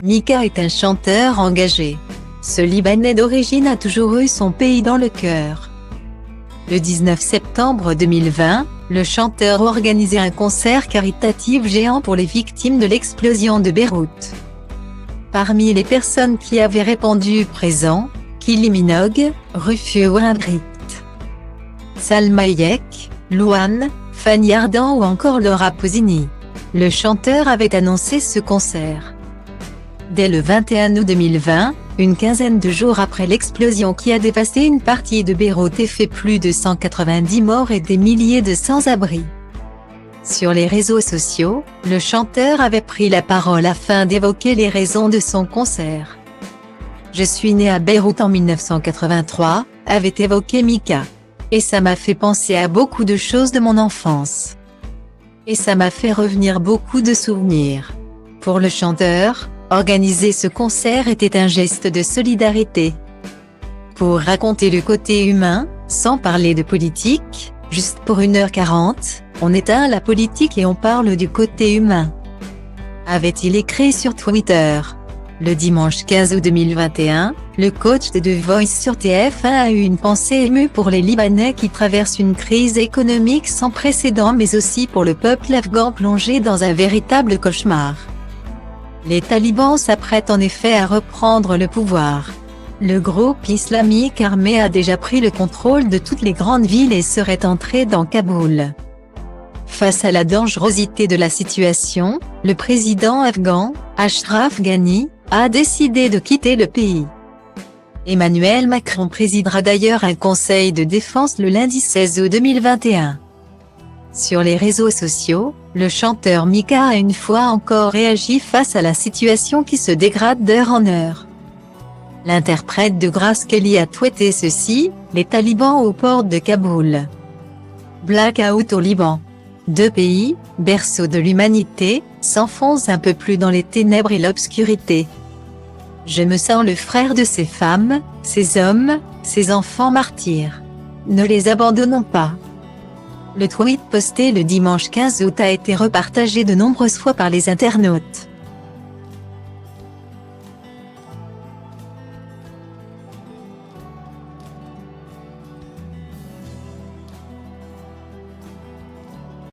Mika est un chanteur engagé. Ce Libanais d'origine a toujours eu son pays dans le cœur. Le 19 septembre 2020, le chanteur organisait un concert caritatif géant pour les victimes de l'explosion de Beyrouth. Parmi les personnes qui avaient répondu présents, Kylie Minogue, Rufus Wainwright, Salma Hayek, Louane, Fanny Ardant ou encore Laura Pausini. Le chanteur avait annoncé ce concert. Dès le 21 août 2020, une quinzaine de jours après l'explosion qui a dévasté une partie de Beyrouth et fait plus de 190 morts et des milliers de sans-abri. Sur les réseaux sociaux, le chanteur avait pris la parole afin d'évoquer les raisons de son concert. « Je suis né à Beyrouth en 1983, avait évoqué Mika. Et ça m'a fait penser à beaucoup de choses de mon enfance. Et ça m'a fait revenir beaucoup de souvenirs. » Pour le chanteur, organiser ce concert était un geste de solidarité. Pour raconter le côté humain, sans parler de politique, juste pour 1h40, on éteint la politique et on parle du côté humain. Avait-il écrit sur Twitter. Le dimanche 15 août 2021, le coach de The Voice sur TF1 a eu une pensée émue pour les Libanais qui traversent une crise économique sans précédent mais aussi pour le peuple afghan plongé dans un véritable cauchemar. Les talibans s'apprêtent en effet à reprendre le pouvoir. Le groupe islamique armé a déjà pris le contrôle de toutes les grandes villes et serait entré dans Kaboul. Face à la dangerosité de la situation, le président afghan, Ashraf Ghani, a décidé de quitter le pays. Emmanuel Macron présidera d'ailleurs un conseil de défense le lundi 16 août 2021. Sur les réseaux sociaux, le chanteur Mika a une fois encore réagi face à la situation qui se dégrade d'heure en heure. L'interprète de Grace Kelly a tweeté ceci, « Les talibans aux portes de Kaboul. Blackout au Liban. Deux pays, berceau de l'humanité, s'enfoncent un peu plus dans les ténèbres et l'obscurité. Je me sens le frère de ces femmes, ces hommes, ces enfants martyrs. Ne les abandonnons pas. » Le tweet posté le dimanche 15 août a été repartagé de nombreuses fois par les internautes.